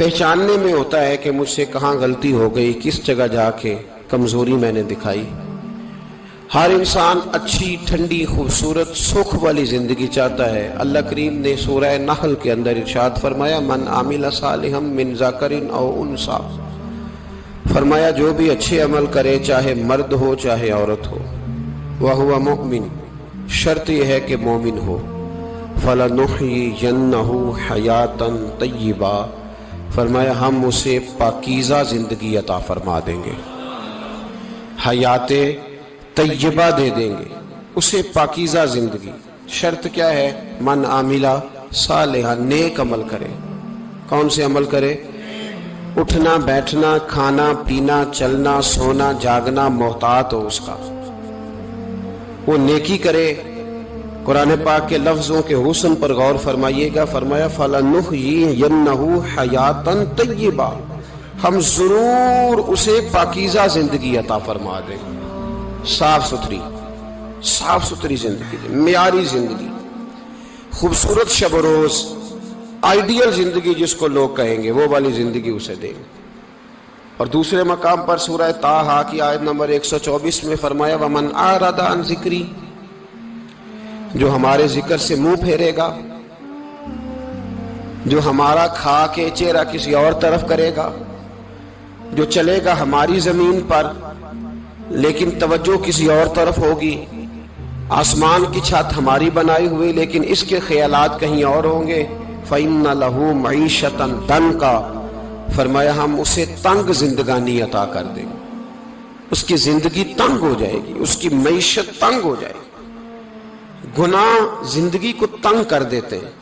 پہچاننے میں ہوتا ہے کہ مجھ سے کہاں غلطی ہو گئی، کس جگہ جا کے کمزوری میں نے دکھائی۔ ہر انسان اچھی، ٹھنڈی، خوبصورت، سکھ والی زندگی چاہتا ہے۔ اللہ کریم نے سورہ نحل کے اندر ارشاد فرمایا من عامل صالحا من ذکر او انثی، فرمایا جو بھی اچھے عمل کرے چاہے مرد ہو چاہے عورت ہو، وہو مؤمن، شرط یہ ہے کہ مومن ہو، فَلَنُحْيِيَنَّهُ حَيَاةً طَيِّبَةً، فرمایا ہم اسے پاکیزہ زندگی عطا فرما دیں گے، حیات طیبہ دے دیں گے اسے، پاکیزہ زندگی۔ شرط کیا ہے؟ من عاملہ صالحا، نیک عمل کرے۔ کون سے عمل کرے؟ اٹھنا بیٹھنا، کھانا پینا، چلنا سونا جاگنا محتاط ہو اس کا، وہ نیکی کرے۔ قرآن پاک کے لفظوں کے حسن پر غور فرمائیے گا، فرمایا فَلَنُحْيِيَنَّهُ حَيَاةً طَيِّبَةً، ہم ضرور اسے پاکیزہ زندگی عطا فرما دیں، صاف ستھری زندگی، معیاری زندگی، خوبصورت شب و روز، آئیڈیل زندگی جس کو لوگ کہیں گے، وہ والی زندگی اسے دیں گے۔ اور دوسرے مقام پر سورہ طٰہٰ کی آیت نمبر 124 میں فرمایا وَمَنْ أَعْرَضَ عَنْ ذِكْرِی، جو ہمارے ذکر سے منہ پھیرے گا، جو ہمارا کھا کے چہرہ کسی اور طرف کرے گا، جو چلے گا ہماری زمین پر لیکن توجہ کسی اور طرف ہوگی، آسمان کی چھت ہماری بنائی ہوئی لیکن اس کے خیالات کہیں اور ہوں گے، فَإِنَّ لَهُ مَعِيشَةً ضَنْكًا، فرمایا ہم اسے تنگ زندگانی عطا کر دیں گے، اس کی زندگی تنگ ہو جائے گی، اس کی معیشت تنگ ہو جائے گی۔ گناہ زندگی کو تنگ کر دیتے ہیں،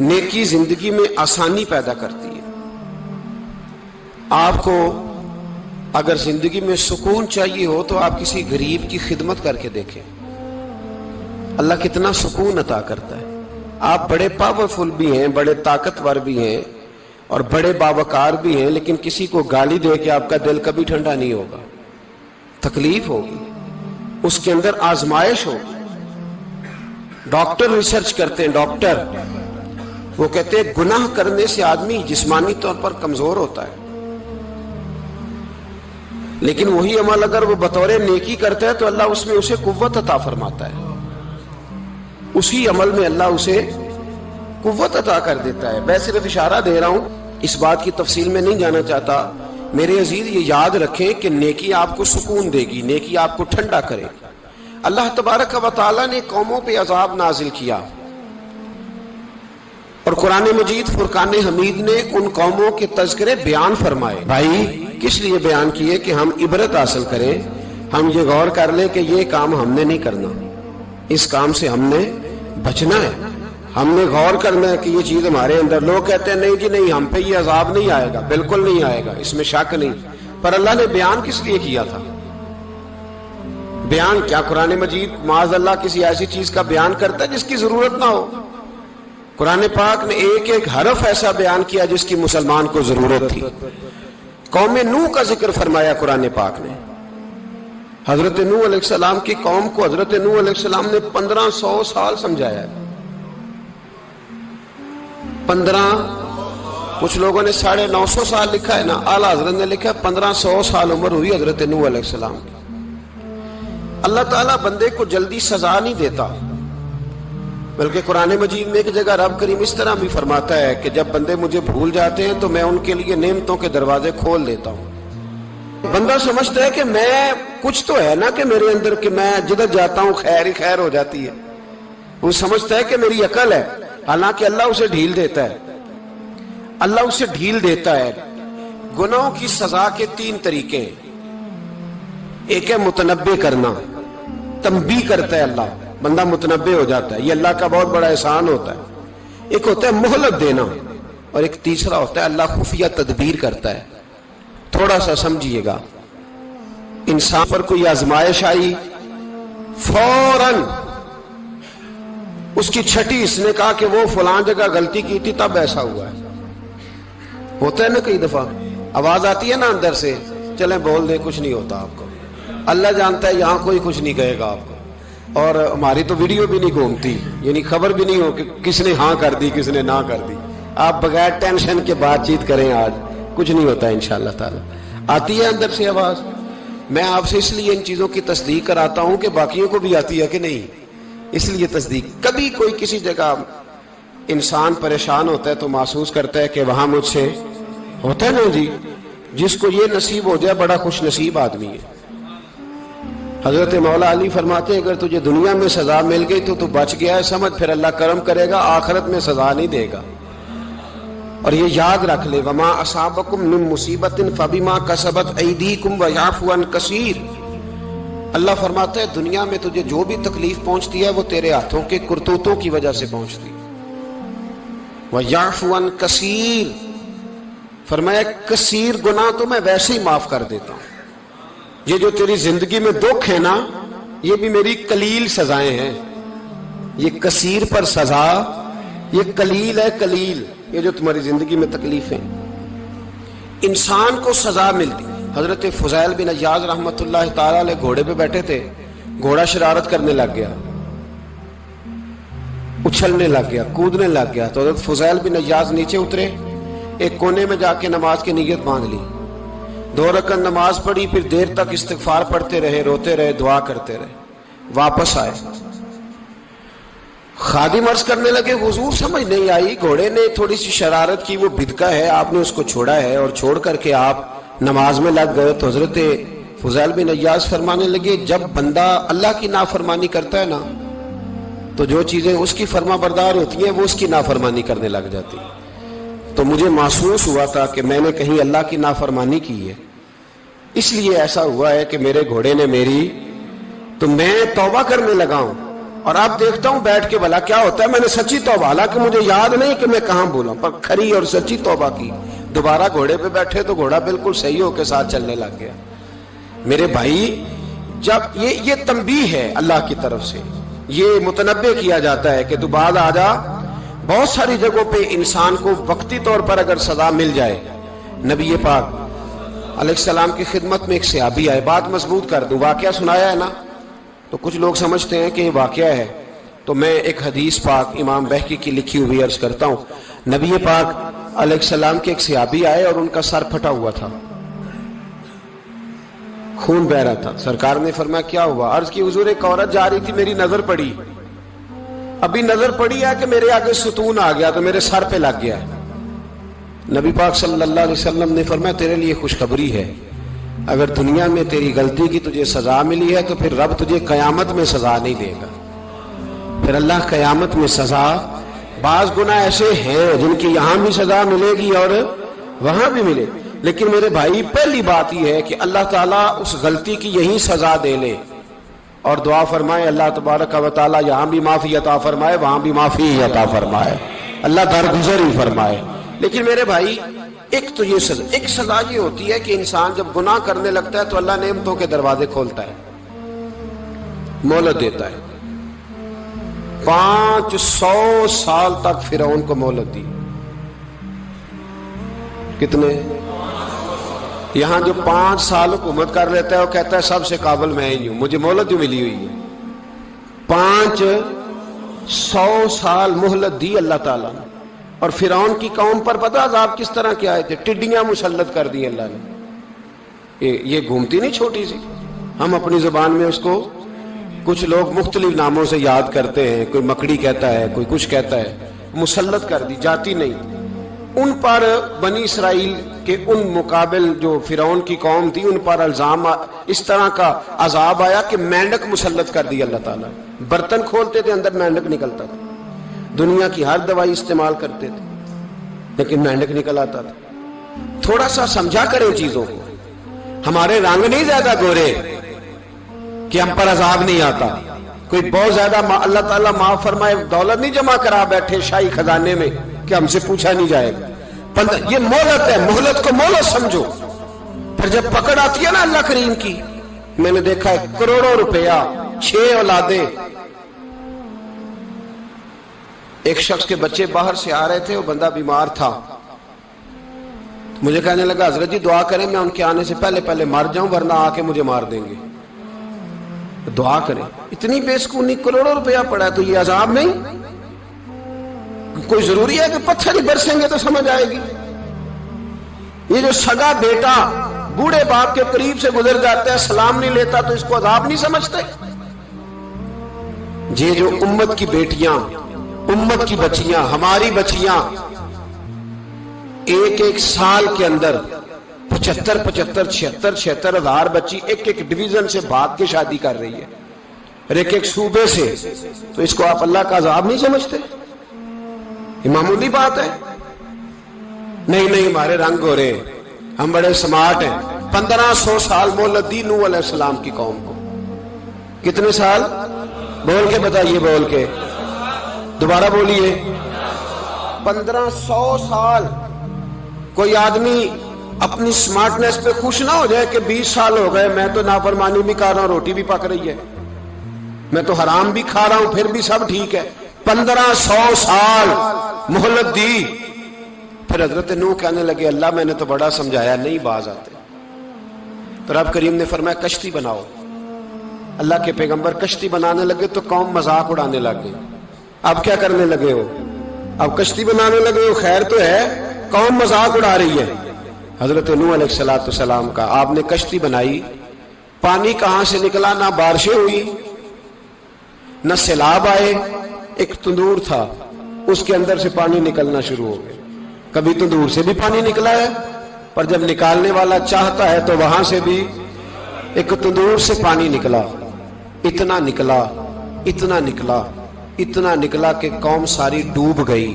نیکی زندگی میں آسانی پیدا کرتی ہے۔ آپ کو اگر زندگی میں سکون چاہیے ہو تو آپ کسی غریب کی خدمت کر کے دیکھیں، اللہ کتنا سکون عطا کرتا ہے۔ آپ بڑے پاورفل بھی ہیں، بڑے طاقتور بھی ہیں اور بڑے باوقار بھی ہیں، لیکن کسی کو گالی دے کے آپ کا دل کبھی ٹھنڈا نہیں ہوگا، تکلیف ہوگی، اس کے اندر آزمائش ہوگی۔ ڈاکٹر ریسرچ کرتے ہیں، ڈاکٹر وہ کہتے ہیں گناہ کرنے سے آدمی جسمانی طور پر کمزور ہوتا ہے، لیکن وہی عمل اگر وہ بطور نیکی کرتا ہے تو اللہ اس میں اسے قوت عطا فرماتا ہے، اسی عمل میں اللہ اسے قوت عطا کر دیتا ہے۔ میں صرف اشارہ دے رہا ہوں، اس بات کی تفصیل میں نہیں جانا چاہتا۔ میرے عزیز یہ یاد رکھیں کہ نیکی آپ کو سکون دے گی، نیکی آپ کو ٹھنڈا کرے گی۔ اللہ تبارک و تعالیٰ نے قوموں پہ عذاب نازل کیا اور قرآن مجید فرقان حمید نے ان قوموں کے تذکرے بیان فرمائے۔ بھائی کس لیے بیان کیے؟ کہ ہم عبرت حاصل کریں، ہم یہ غور کر لیں کہ یہ کام ہم نے نہیں کرنا، اس کام سے ہم نے بچنا ہے، ہم نے غور کرنا ہے کہ یہ چیز ہمارے اندر۔ لوگ کہتے ہیں نہیں جی نہیں، ہم پہ یہ عذاب نہیں آئے گا، بالکل نہیں آئے گا، اس میں شک نہیں۔ پر اللہ نے بیان کس لیے کیا تھا؟ بیان کیا قرآن مجید معاذ اللہ کسی ایسی چیز کا بیان کرتا ہے جس کی ضرورت نہ ہو؟ قرآن پاک نے ایک ایک حرف ایسا بیان کیا جس کی مسلمان کو ضرورت تھی۔ قوم نوح کا ذکر فرمایا قرآن پاک نے، حضرت نوح علیہ السلام کی قوم کو حضرت نوح علیہ السلام نے 1500 سال سمجھایا ہے۔ کچھ لوگوں نے 950 سال لکھا ہے نا، اعلیٰ حضرت نے لکھا 1500 سال عمر ہوئی حضرت نوح علیہ السلام کی۔ اللہ تعالیٰ بندے کو جلدی سزا نہیں دیتا، بلکہ قرآن مجید میں ایک جگہ رب کریم اس طرح بھی فرماتا ہے کہ جب بندے مجھے بھول جاتے ہیں تو میں ان کے لیے نعمتوں کے دروازے کھول دیتا ہوں۔ بندہ سمجھتا ہے کہ میں کچھ تو ہے نا کہ میرے اندر کہ میں جدھر جاتا ہوں خیر ہی خیر ہو جاتی ہے، وہ سمجھتا ہے کہ میری عقل ہے، حالانکہ اللہ اسے ڈھیل دیتا ہے۔ اللہ اسے ڈھیل دیتا ہے۔ گناہوں کی سزا کے 3 طریقے ہیں۔ ایک ہے متنبع کرنا، تنبیہ کرتا ہے اللہ، بندہ متنبع ہو جاتا ہے، یہ اللہ کا بہت بڑا احسان ہوتا ہے۔ ایک ہوتا ہے مہلت دینا، اور ایک تیسرا ہوتا ہے اللہ خفیہ تدبیر کرتا ہے۔ تھوڑا سا سمجھیے گا، انسان پر کوئی آزمائش آئی، فوراً اس کی چھٹی اس نے کہا کہ وہ فلان جگہ غلطی کی تھی تب ایسا ہوا ہے۔ ہوتا ہے نا کئی دفعہ آواز آتی ہے نا اندر سے، چلیں بول دیں کچھ نہیں ہوتا آپ کو، اللہ جانتا ہے یہاں کوئی کچھ نہیں کہے گا آپ کو۔ اور ہماری تو ویڈیو بھی نہیں گھومتی، یعنی خبر بھی نہیں ہو کہ کس نے ہاں کر دی کس نے نہ کر دی، آپ بغیر ٹینشن کے بات چیت کریں، آج کچھ نہیں ہوتا انشاءاللہ تعالی۔ آتی ہے اندر سے آواز؟ میں آپ سے اس لیے ان چیزوں کی تصدیق کراتا ہوں کہ باقیوں کو بھی آتی ہے کہ نہیں، اس لیے تصدیق۔ کبھی کوئی کسی جگہ انسان پریشان ہوتا ہے تو محسوس کرتا ہے کہ وہاں مجھ سے ہوتا ہے نا جی، جس کو یہ نصیب ہو جائے بڑا خوش نصیب آدمی ہے۔ حضرت مولا علی فرماتے ہیں اگر تجھے دنیا میں سزا مل گئی تو بچ گیا ہے، سمجھ پھر اللہ کرم کرے گا، آخرت میں سزا نہیں دے گا۔ اور یہ یاد رکھ لے، وما اصابکم من مصیبت فبما کسبت ایدیکم ویعفو عن کثیر۔ اللہ فرماتا ہے دنیا میں تجھے جو بھی تکلیف پہنچتی ہے وہ تیرے ہاتھوں کے کرتوتوں کی وجہ سے پہنچتی ہے۔ ویعفو عن کثیر، فرمایا کثیر گناہ تو میں ویسے ہی معاف کر دیتا ہوں۔ یہ جو تیری زندگی میں دکھ ہے نا، یہ بھی میری قلیل سزائیں ہیں۔ یہ کثیر پر سزا، یہ قلیل ہے، قلیل یہ جو تمہاری زندگی میں تکلیف ہیں۔ انسان کو سزا ملتی۔ حضرت فضیل بن عیاض رحمۃ اللہ تعالی علیہ گھوڑے پہ بیٹھے تھے، گھوڑا شرارت کرنے لگ گیا، اچھلنے لگ گیا، کودنے لگ گیا، تو حضرت فضیل بن عیاض نیچے اترے، ایک کونے میں جا کے نماز کی نیت باندھ لی، 2 رکعت نماز پڑھی، پھر دیر تک استغفار پڑھتے رہے، روتے رہے، دعا کرتے رہے، واپس آئے۔ خادم عرض کرنے لگے حضور سمجھ نہیں آئی، گھوڑے نے تھوڑی سی شرارت کی، وہ بدکا ہے، آپ نے اس کو چھوڑا ہے اور چھوڑ کر کے آپ نماز میں لگ گئے۔ تو حضرت فضیل بن عیاض فرمانے لگے جب بندہ اللہ کی نافرمانی کرتا ہے نا تو جو چیزیں اس کی فرما بردار ہوتی ہیں وہ اس کی نافرمانی کرنے لگ جاتی۔ تو مجھے محسوس ہوا تھا کہ میں نے کہیں اللہ کی نافرمانی کی ہے، اس لیے ایسا ہوا ہے کہ میرے گھوڑے نے میری، تو میں توبہ کرنے لگا ہوں، اور اب دیکھتا ہوں بیٹھ کے بھلا کیا ہوتا ہے۔ میں نے سچی توبہ، حالانکہ مجھے یاد نہیں کہ میں کہاں بولا، پر کھری اور سچی توبہ کی۔ دوبارہ گھوڑے پہ بیٹھے تو گھوڑا بالکل صحیح ہو کے ساتھ چلنے لگ گیا۔ میرے بھائی جب یہ تنبیہ ہے اللہ کی طرف سے، یہ متنبہ کیا جاتا ہے کہ تو بعد آ جا۔ بہت ساری جگہوں پہ انسان کو وقتی طور پر اگر سزا مل جائے، نبی پاک علیہ السلام کی خدمت میں ایک صحابی آئے، بات مضبوط کر دوں، واقعہ سنایا ہے نا تو کچھ لوگ سمجھتے ہیں کہ یہ واقعہ ہے، تو میں ایک حدیث پاک امام بہقی کی لکھی ہوئی عرض کرتا ہوں۔ نبی پاک علیہ السلام کے ایک صحابی آئے اور ان کا سر پھٹا ہوا تھا، خون بہ رہا تھا۔ سرکار نے فرمایا کیا ہوا؟ عرض کی حضور ایک عورت جا رہی تھی، میری نظر پڑی، ابھی نظر پڑی ہے کہ میرے آگے ستون آ گیا تو میرے سر پہ لگ گیا ہے۔ نبی پاک صلی اللہ علیہ وسلم نے فرمایا تیرے لیے خوشخبری ہے، اگر دنیا میں تیری غلطی کی تجھے سزا ملی ہے تو پھر رب تجھے قیامت میں سزا نہیں دے گا، پھر اللہ قیامت میں سزا۔ بعض گناہ ایسے ہیں جن کی یہاں بھی سزا ملے گی اور وہاں بھی ملے، لیکن میرے بھائی پہلی بات یہ ہے کہ اللہ تعالیٰ اس غلطی کی یہی سزا دے لے، اور دعا فرمائے اللہ تبارک و تعالیٰ یہاں بھی معافی عطا فرمائے، وہاں بھی معافی عطا فرمائے، اللہ درگزر ہی فرمائے۔ لیکن میرے بھائی ایک تو یہ سزا، ایک سزا یہ ہوتی ہے کہ انسان جب گناہ کرنے لگتا ہے تو اللہ نعمتوں کے دروازے کھولتا ہے، مہلت دیتا ہے۔ 500 سال تک فرعون کو مہلت دی، کتنے؟ یہاں جو 5 سال حکومت کر لیتا ہے وہ کہتا ہے سب سے قابل میں ہی ہوں، مجھے مہلت جو ملی ہوئی ہے۔ 500 سال مہلت دی اللہ تعالیٰ نے، اور فرعون کی قوم پر پتہ عذاب کس طرح کے آئے تھے؟ ٹڈیاں مسلط کر دی اللہ نے۔ یہ گھومتی نہیں چھوٹی سی، ہم اپنی زبان میں اس کو کچھ لوگ مختلف ناموں سے یاد کرتے ہیں، کوئی مکڑی کہتا ہے، کوئی کچھ کہتا ہے، مسلط کر دی، جاتی نہیں۔ ان پر بنی اسرائیل کے ان مقابل جو فرعون کی قوم تھی ان پر الزام اس طرح کا عذاب آیا کہ مینڈک مسلط کر دی اللہ تعالیٰ۔ برتن کھولتے تھے اندر مینڈک نکلتا تھا، دنیا کی ہر دوائی استعمال کرتے تھے لیکن مینڈک نکل آتا تھا۔ تھوڑا سا سمجھا کریں چیزوں کو، ہمارے رنگ نہیں زیادہ گورے کہ ہم پر عذاب نہیں آتا، کوئی بہت زیادہ اللہ تعالیٰ معاف فرمائے دولت نہیں جمع کرا بیٹھے شاہی خزانے میں کہ ہم سے پوچھا نہیں جائے گا۔ یہ مہلت ہے، مہلت کو مہلت سمجھو۔ پھر جب پکڑ آتی ہے نا اللہ کریم کی، میں نے دیکھا ہے کروڑوں روپیہ، 6 اولادیں۔ ایک شخص کے بچے باہر سے آ رہے تھے، وہ بندہ بیمار تھا، مجھے کہنے لگا حضرت جی دعا کریں میں ان کے آنے سے پہلے مر جاؤں ورنہ آ کے مجھے مار دیں گے، دعا کریں۔ اتنی بے سکونی، کروڑوں روپیہ پڑا ہے تو یہ عذاب نہیں؟ کوئی ضروری ہے کہ پتھر ہی برسیں گے تو سمجھ آئے گی؟ یہ جو سگا بیٹا بوڑھے باپ کے قریب سے گزر جاتا ہے، سلام نہیں لیتا، تو اس کو عذاب نہیں سمجھتے؟ یہ جو امت کی بیٹیاں، امت کی بچیاں، ہماری بچیاں ایک سال کے اندر 75,000 ہزار بچی ایک ڈویژن سے بھاگ کے شادی کر رہی ہے، اور ایک صوبے سے، تو اس کو آپ اللہ کا عذاب نہیں سمجھتے؟ یہ معمولی بات ہے؟ نہیں ہمارے رنگ ہو رہے، ہم بڑے سمارٹ ہیں۔ 1500 سال مہلت دی نوح علیہ السلام کی قوم کو۔ کتنے سال؟ بول کے بتائیے، بول کے دوبارہ بولیے۔ 1500 سال۔ کوئی آدمی اپنی سمارٹنس پہ خوش نہ ہو جائے کہ 20 سال ہو گئے، میں تو نافرمانی بھی کر رہا ہوں، روٹی بھی پک رہی ہے، میں تو حرام بھی کھا رہا ہوں، پھر بھی سب ٹھیک ہے۔ 1500 سال مہلت دی۔ پھر حضرت نوح کہنے لگے اللہ میں نے تو بڑا سمجھایا، نہیں باز آتے۔ تو رب کریم نے فرمایا کشتی بناؤ۔ اللہ کے پیغمبر کشتی بنانے لگے تو قوم مذاق اڑانے لگ گئی۔ اب کیا کرنے لگے ہو؟ اب کشتی بنانے لگے ہو، خیر تو ہے، قوم مذاق اڑا رہی ہے۔ حضرت نوح علیہ السلام کا آپ نے کشتی بنائی، پانی کہاں سے نکلا؟ نہ بارشیں ہوئی، نہ سیلاب آئے، ایک تندور تھا، اس کے اندر سے پانی نکلنا شروع ہو گیا۔ کبھی تندور سے بھی پانی نکلا ہے، پر جب نکالنے والا چاہتا ہے تو وہاں سے بھی ایک تندور سے پانی نکلا۔ اتنا نکلا، اتنا نکلا، اتنا نکلا کہ قوم ساری ڈوب گئی۔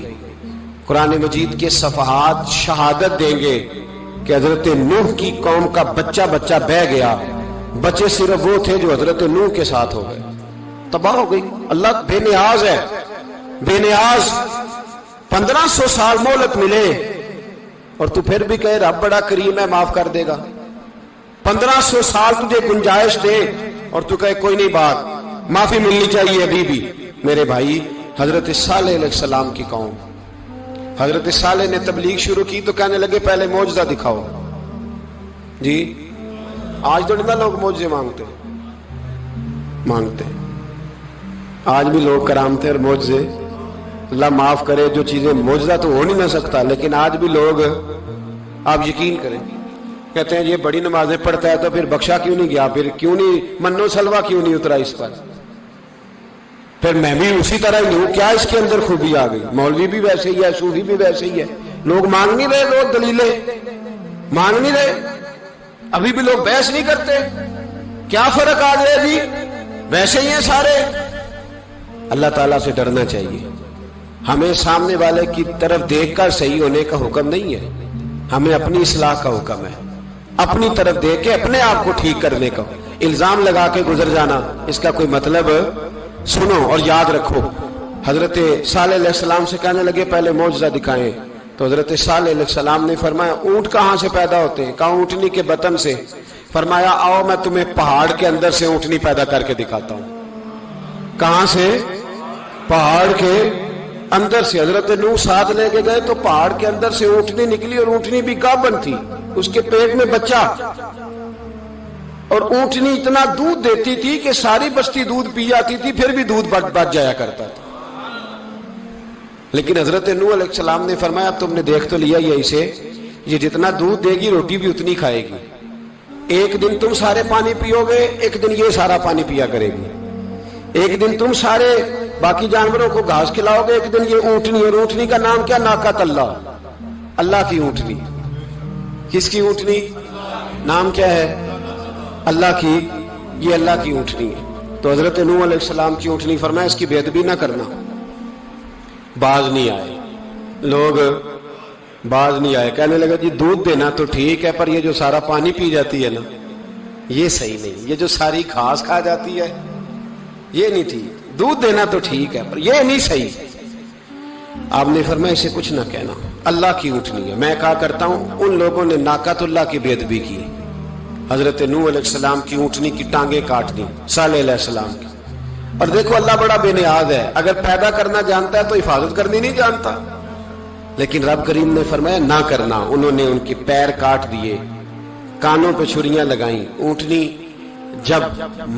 قرآن مجید کے صفحات شہادت دیں گے کہ حضرت نوح کی قوم کا بچہ بہ گیا، بچے صرف وہ تھے جو حضرت نوح کے ساتھ ہو گئے، تباہ ہو گئی۔ اللہ بے نیاز ہے، بے نیاز۔ 1500 سال مہلت ملے اور تو پھر بھی کہے رب بڑا کریم ہے، معاف کر دے گا۔ 1500 سال تجھے گنجائش دے اور تو کہے کوئی نہیں، بات معافی ملنی چاہیے ابھی بھی۔ میرے بھائی، حضرت صالح علیہ السلام کی قوم، حضرت صالح نے تبلیغ شروع کی تو کہنے لگے پہلے معجزہ دکھاؤ۔ جی آج تو نہیں لوگ معجزے مانگتے، آج بھی لوگ کرامتے اور معجزے، اللہ معاف کرے، جو چیزیں معجزہ تو ہو نہیں نہ سکتا، لیکن آج بھی لوگ، آپ یقین کریں، کہتے ہیں یہ بڑی نمازیں پڑھتا ہے تو پھر بخشا کیوں نہیں گیا، پھر کیوں نہیں منو سلوا کیوں نہیں اترا اس پر، پھر میں بھی اسی طرح ہی ہوں، کیا اس کے اندر خوبی آ گئی؟ مولوی بھی ویسے ہی ہے، صوفی بھی ویسے ہی ہے، لوگ مانگ نہیں رہے، لوگ دلیلیں مانگ نہیں رہے، ابھی بھی لوگ بحث نہیں کرتے، کیا فرق آ گیا جی؟ ویسے ہی ہیں سارے۔ اللہ تعالیٰ سے ڈرنا چاہیے۔ ہمیں سامنے والے کی طرف دیکھ کر صحیح ہونے کا حکم نہیں ہے، ہمیں اپنی اصلاح کا حکم ہے، اپنی طرف دیکھ کے اپنے آپ کو ٹھیک کرنے کا۔ الزام لگا کے گزر جانا، اس کا کوئی مطلب؟ سنو اور یاد رکھو، حضرت صالح علیہ السلام سے کہنے لگے پہلے معجزہ دکھائیں، تو حضرت صالح علیہ السلام نے فرمایا اونٹ کہاں سے پیدا ہوتے ہیں؟ کہا اونٹنی کے بطن سے۔ فرمایا آؤ میں تمہیں پہاڑ کے اندر سے اونٹنی پیدا کر کے دکھاتا ہوں۔ کہاں سے؟ پہاڑ کے اندر سے۔ حضرت نوح ساتھ لے کے گئے تو پہاڑ کے اندر سے اونٹنی نکلی، اور اونٹنی بھی گابن تھی، اس کے پیٹ میں بچہ، اور اونٹنی اتنا دودھ دیتی تھی کہ ساری بستی دودھ پی جاتی تھی، پھر بھی دودھ بچ جایا کرتا تھا۔ لیکن حضرت نوح علیہ السلام نے فرمایا تم نے دیکھ تو لیا یہ اسے، یہ جتنا دودھ دے گی روٹی بھی اتنی کھائے گی، ایک دن تم سارے پانی پیو گے، ایک دن یہ سارا پانی پیا کرے گی، ایک دن تم سارے باقی جانوروں کو گھاس کھلاؤ گے، ایک دن یہ اونٹنی، اور اونٹنی کا نام کیا؟ ناقۃ اللہ، اللہ کی اونٹنی۔ کس کی اونٹنی؟ نام کیا ہے؟ اللہ کی، یہ اللہ کی اونٹنی ہے۔ تو حضرت نوح علیہ السلام کی اونٹنی، فرمایا اس کی بے ادبی نہ کرنا۔ باز نہیں آئے لوگ، باز نہیں آئے، کہنے لگا جی دودھ دینا تو ٹھیک ہے، پر یہ جو سارا پانی پی جاتی ہے نا یہ صحیح نہیں، یہ جو ساری گھاس کھا جاتی ہے یہ نہیں ٹھیک، دودھ دینا تو ٹھیک ہے پر یہ نہیں صحیح۔ آپ نے فرمایا اسے کچھ نہ کہنا، اللہ کی اونٹنی ہے۔ میں کہا کرتا ہوں ان لوگوں نے ناقۃ اللہ کی بے ادبی کی، حضرت نوح علیہ السلام کی اونٹنی کی ٹانگیں کاٹ دی، صالح علیہ السلام کی۔ اور دیکھو اللہ بڑا بے نیاز ہے، اگر پیدا کرنا جانتا ہے تو حفاظت کرنی نہیں جانتا، لیکن رب کریم نے فرمایا نہ کرنا۔ انہوں نے ان کے پیر کاٹ دیے، کانوں پہ چھریاں لگائیں، اونٹنی جب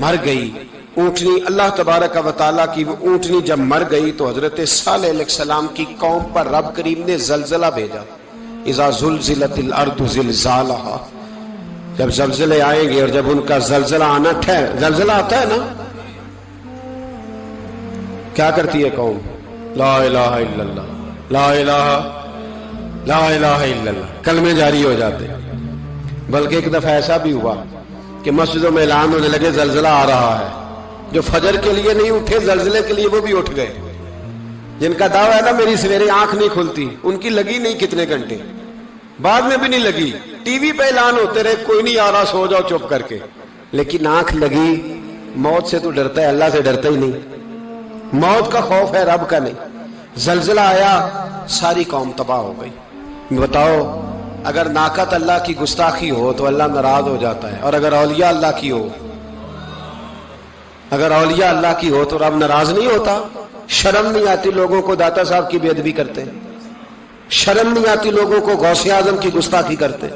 مر گئی اونٹنی اللہ تبارک و تعالیٰ کی وہ اونٹنی جب مر گئی تو حضرت صالح علیہ السلام کی قوم پر رب کریم نے زلزلہ بھیجا. اذا زلزلت الارض زلزالہا، جب زلزلے آئیں گے اور جب ان کا زلزلہ آنا زلزلہ آتا ہے نا، کیا کرتی ہے قوم؟ لا الہ الا اللہ، لا الہ الا اللہ، کلمے جاری ہو جاتے. بلکہ ایک دفعہ ایسا بھی ہوا کہ مسجدوں میں اعلان ہونے لگے زلزلہ آ رہا ہے. جو فجر کے لیے نہیں اٹھے زلزلے کے لیے وہ بھی اٹھ گئے. جن کا دعویٰ ہے نا میری سویرے آنکھ نہیں کھلتی، ان کی لگی نہیں کتنے گھنٹے، بعد میں بھی نہیں لگی. ٹی وی پہ اعلان ہوتے رہے کوئی نہیں آ رہا، سو جاؤ چپ کر کے. لیکن آنکھ لگی. موت سے تو ڈرتا ہے، اللہ سے ڈرتا ہی نہیں. موت کا خوف ہے، رب کا نہیں. زلزلہ آیا، ساری قوم تباہ ہو گئی. بتاؤ اگر ناقت اللہ کی گستاخی ہو تو اللہ ناراض ہو جاتا ہے، اور اگر اولیاء اللہ کی ہو، اگر اولیاء اللہ کی ہو تو رب ناراض نہیں ہوتا. شرم نہیں آتی لوگوں کو داتا صاحب کی بے ادبی کرتے، شرم نہیں آتی لوگوں کو غوث اعظم کی گستاخی کرتے،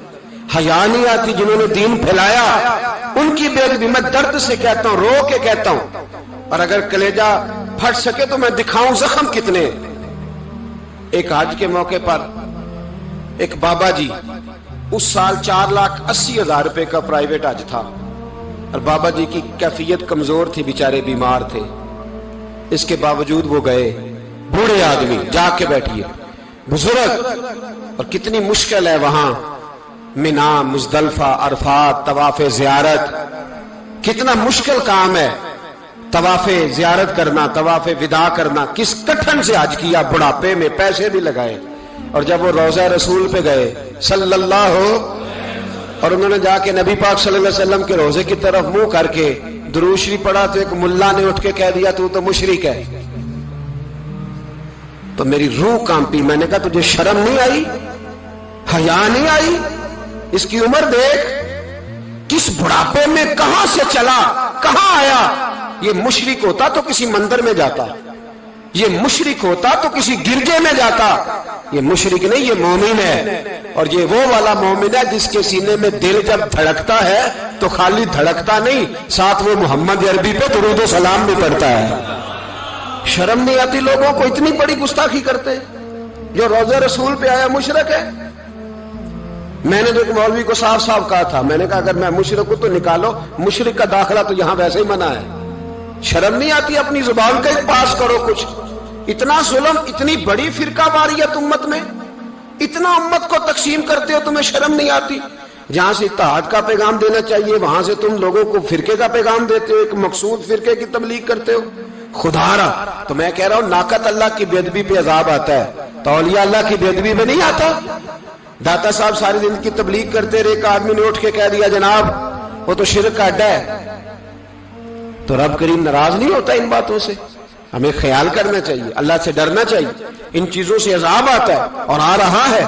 حیا نہیں آتی جنہوں نے دین پھیلایا ان کی بے ادبی. میں درد سے کہتا ہوں، رو کے کہتا ہوں، اور اگر کلیجہ پھٹ سکے تو میں دکھاؤں زخم کتنے. ایک حج کے موقع پر ایک بابا جی، اس سال 4,80,000 روپے کا پرائیویٹ حج تھا، اور بابا جی کی کیفیت کمزور تھی، بیچارے بیمار تھے. اس کے باوجود وہ گئے. بوڑھے آدمی، جا کے بیٹھیے، بزرگ، اور کتنی مشکل ہے وہاں منا، مزدلفہ، عرفات، طواف زیارت. کتنا مشکل کام ہے طواف زیارت کرنا، طواف وداع کرنا. کس کٹھن سے حج کیا، بڑھاپے میں پیسے بھی لگائے. اور جب وہ روضہ رسول پہ گئے صلی اللہ، اور انہوں نے جا کے نبی پاک صلی اللہ علیہ وسلم کے روزے کی طرف منہ کر کے درود شریف پڑھا تو ایک ملا نے اٹھ کے کہہ دیا تو تو مشرک ہے. تو میری روح کانپی. میں نے کہا تجھے شرم نہیں آئی، حیا نہیں آئی؟ اس کی عمر دیکھ، کس بڑھاپے میں کہاں سے چلا، کہاں آیا. یہ مشرک ہوتا تو کسی مندر میں جاتا، یہ مشرک ہوتا تو کسی گرجے میں جاتا. یہ مشرک نہیں، یہ مومن ہے. اور یہ وہ والا مومن ہے جس کے سینے میں دل جب دھڑکتا ہے تو خالی دھڑکتا نہیں، ساتھ وہ محمد عربی پہ درود و سلام بھی پڑھتا ہے. شرم نہیں آتی لوگوں کو؟ اتنی بڑی گستاخی کرتے. جو روزہ رسول پہ آیا مشرک ہے. میں نے تو ایک مولوی کو صاف صاف کہا تھا، میں نے کہا اگر میں مشرک ہوں تو نکالو، مشرک کا داخلہ تو یہاں ویسے ہی منع ہے. شرم نہیں آتی؟ اپنی زبان کا ایک پاس کرو کچھ. اتنا ظلم، اتنی بڑی فرقہ واریت امت میں، اتنا امت کو تقسیم کرتے ہو، تمہیں شرم نہیں آتی؟ جہاں سے اتحاد کا پیغام دینا چاہیے وہاں سے تم لوگوں کو فرقے کا پیغام دیتے ہو، ایک مقصود فرقے کی تبلیغ کرتے ہو. خدا را تو میں کہہ رہا ہوں ناقت اللہ کی بے ادبی پہ عذاب آتا ہے، تو اولیاء اللہ کی بے ادبی میں نہیں آتا. داتا صاحب ساری زندگی تبلیغ کرتے رہے، ایک آدمی نے اٹھ کے کہہ دیا جناب وہ تو شرک کا اڈا ہے، تو رب کریم ناراض نہیں ہوتا ان باتوں سے؟ ہمیں خیال کرنا چاہیے، اللہ سے ڈرنا چاہیے. ان چیزوں سے عذاب آتا ہے اور آ رہا ہے.